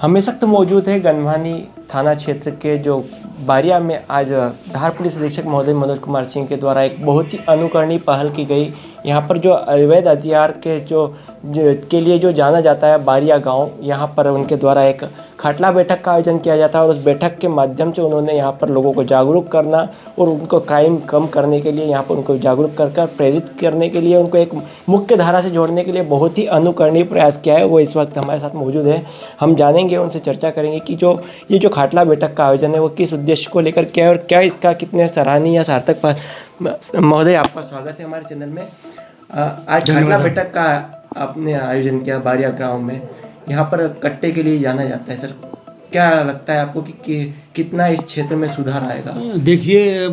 हम इस वक्त मौजूद है गंधवानी थाना क्षेत्र के जो बारिया में आज धार पुलिस अधीक्षक महोदय मनोज कुमार सिंह के द्वारा एक बहुत ही अनुकरणीय पहल की गई। यहाँ पर जो अवैध हथियार के के लिए जो जाना जाता है बारिया गांव, यहाँ पर उनके द्वारा एक खाटला बैठक का आयोजन किया जाता है और उस बैठक के माध्यम से उन्होंने यहाँ पर लोगों को जागरूक करना और उनको क्राइम कम करने के लिए, यहाँ पर उनको जागरूक कर प्रेरित करने के लिए, उनको एक मुख्य धारा से जोड़ने के लिए बहुत ही अनुकरणीय प्रयास किया है। वो इस वक्त हमारे साथ मौजूद है। हम जानेंगे, उनसे चर्चा करेंगे कि ये जो खाटला बैठक का आयोजन है वो किस उद्देश्य को लेकर क्या है और क्या इसका कितने सराहनीय या सार्थक। महोदय, आपका स्वागत है हमारे चैनल में। आज खाटला बैठक का आपने आयोजन किया बारिया गांव में। यहाँ पर कट्टे के लिए जाना जाता है सर, क्या लगता है आपको कि कितना इस क्षेत्र में सुधार आएगा? देखिए,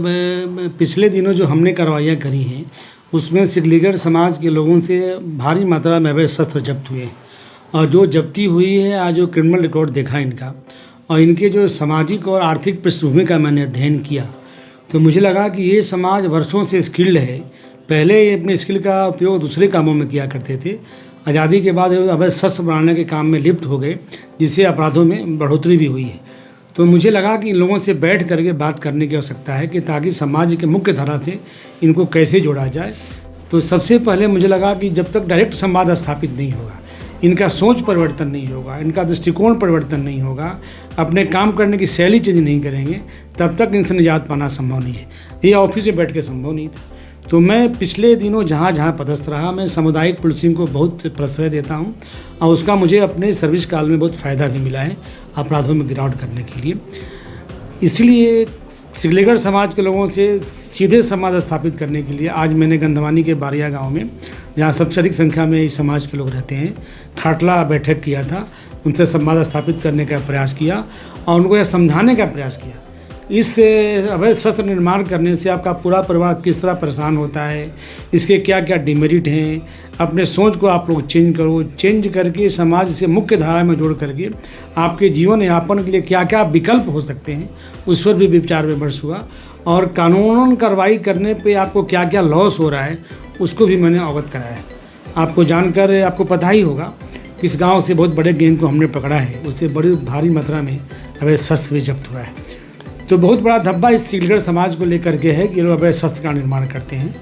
पिछले दिनों जो हमने कार्रवाइयाँ करी हैं उसमें सिकलीगढ़ समाज के लोगों से भारी मात्रा में अवैध शस्त्र जब्त हुए हैं और जो जब्ती हुई है, आज जो क्रिमिनल रिकॉर्ड देखा इनका और इनके जो सामाजिक और आर्थिक पृष्ठभूमि का मैंने अध्ययन किया तो मुझे लगा कि ये समाज वर्षों से स्किल्ड है। पहले ये अपने स्किल का उपयोग दूसरे कामों में किया करते थे। आज़ादी के बाद अवैध शस्त्र बनाने के काम में लिप्त हो गए, जिससे अपराधों में बढ़ोतरी भी हुई है। तो मुझे लगा कि इन लोगों से बैठ करके बात करने की आवश्यकता है कि ताकि समाज के मुख्य धारा से इनको कैसे जोड़ा जाए। तो सबसे पहले मुझे लगा कि जब तक डायरेक्ट संवाद स्थापित नहीं होगा, इनका सोच परिवर्तन नहीं होगा, इनका दृष्टिकोण परिवर्तन नहीं होगा, अपने काम करने की शैली चेंज नहीं करेंगे, तब तक इनसे निजात पाना संभव नहीं है। ये ऑफिस में बैठ के संभव नहीं था। तो मैं पिछले दिनों जहाँ जहाँ पदस्थ रहा, मैं सामुदायिक पुलिसिंग को बहुत प्रश्रय देता हूँ और उसका मुझे अपने सर्विस काल में बहुत फ़ायदा भी मिला है अपराधों में गिरावट करने के लिए। इसलिए सिकलीगढ़ समाज के लोगों से सीधे संवाद स्थापित करने के लिए आज मैंने गंधवानी के बारिया गांव में, जहां सबसे अधिक संख्या में इस समाज के लोग रहते हैं, खाटला बैठक किया था। उनसे संवाद स्थापित करने का प्रयास किया और उनको यह समझाने का प्रयास किया इस अवैध शस्त्र निर्माण करने से आपका पूरा परिवार किस तरह परेशान होता है, इसके क्या क्या डिमेरिट हैं। अपने सोच को आप लोग चेंज करो, चेंज करके समाज से मुख्य धारा में जोड़ करके आपके जीवन यापन के लिए क्या क्या विकल्प हो सकते हैं उस पर भी विचार विमर्श हुआ और कानूनन कार्रवाई करने पे आपको क्या क्या लॉस हो रहा है उसको भी मैंने अवगत कराया। आपको जानकर आपको पता ही होगा कि इस गाँव से बहुत बड़े गैंग को हमने पकड़ा है, उससे बड़ी भारी मात्रा में अवैध शस्त्र भी जब्त हुआ है। तो बहुत बड़ा धब्बा इस सिकलीगढ़ समाज को लेकर के है कि लोग अवैध शस्त्र का निर्माण करते हैं।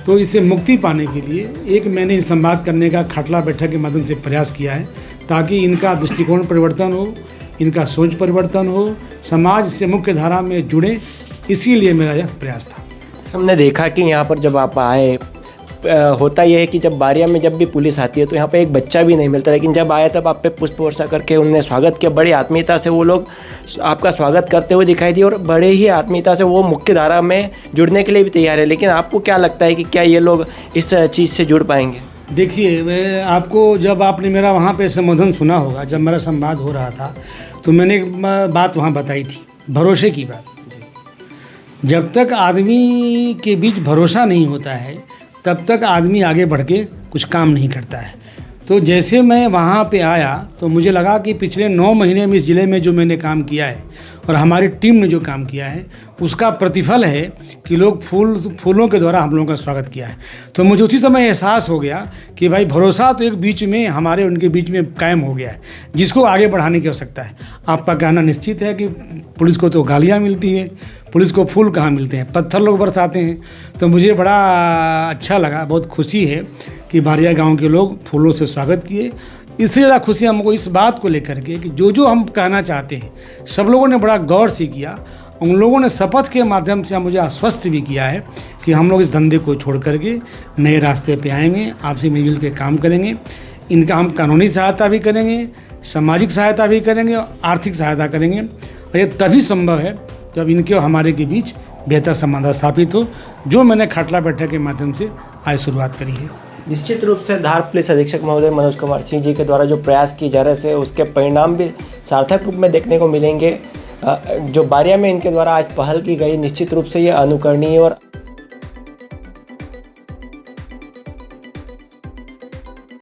तो इससे मुक्ति पाने के लिए एक मैंने संवाद करने का खाटला बैठक के माध्यम से प्रयास किया है ताकि इनका दृष्टिकोण परिवर्तन हो, इनका सोच परिवर्तन हो, समाज से मुख्य धारा में जुड़े। इसीलिए मेरा यह प्रयास था। हमने देखा कि यहाँ पर जब आप आए, होता यह है कि जब बारिया में जब भी पुलिस आती है तो यहाँ पे एक बच्चा भी नहीं मिलता, लेकिन जब आया तब आप पे पुष्प वर्षा करके उनने स्वागत किया। बड़ी आत्मीयता से वो लोग आपका स्वागत करते हुए दिखाई दिए और बड़े ही आत्मीयता से वो मुख्य धारा में जुड़ने के लिए भी तैयार है। लेकिन आपको क्या लगता है कि क्या ये लोग इस चीज़ से जुड़ पाएंगे? देखिए, आपको जब आपने मेरा वहाँ पे संबोधन सुना होगा, जब मेरा संवाद हो रहा था तो मैंने एक बात वहाँ बताई थी, भरोसे की बात। जब तक आदमी के बीच भरोसा नहीं होता है तब तक आदमी आगे बढ़ के कुछ काम नहीं करता है। तो जैसे मैं वहाँ पे आया तो मुझे लगा कि पिछले 9 महीने में इस ज़िले में जो मैंने काम किया है और हमारी टीम ने जो काम किया है उसका प्रतिफल है कि लोग फूलों के द्वारा हम लोगों का स्वागत किया है। तो मुझे उसी समय एहसास हो गया कि भाई भरोसा तो एक बीच में हमारे उनके बीच में कायम हो गया है, जिसको आगे बढ़ाने की आवश्यकता है। आपका कहना निश्चित है कि पुलिस को तो गालियाँ मिलती हैं, पुलिस को फूल कहाँ मिलते हैं, पत्थर लोग बरसाते हैं। तो मुझे बड़ा अच्छा लगा, बहुत खुशी है कि बारिया गांव के लोग फूलों से स्वागत किए। इससे ज़्यादा खुशी हमको इस बात को लेकर के कि जो हम कहना चाहते हैं सब लोगों ने बड़ा गौर से किया। उन लोगों ने शपथ के माध्यम से मुझे आश्वस्त भी किया है कि हम लोग इस धंधे को छोड़ करके नए रास्ते पे आएंगे, आपसे मिलजुल के काम करेंगे। इनका हम कानूनी सहायता भी करेंगे, सामाजिक सहायता भी करेंगे और आर्थिक सहायता करेंगे। और ये तभी संभव है जब इनके और हमारे के बीच बेहतर संबंध स्थापित हो, जो मैंने खाटला बैठक के माध्यम से आज शुरुआत करी है। निश्चित रूप से धार पुलिस अधीक्षक महोदय मनोज कुमार सिंह जी के द्वारा जो प्रयास किए जा रहे हैं उसके परिणाम भी सार्थक रूप में देखने को मिलेंगे। जो बारिया में इनके द्वारा आज पहल की गई, निश्चित रूप से ये अनुकरणीय और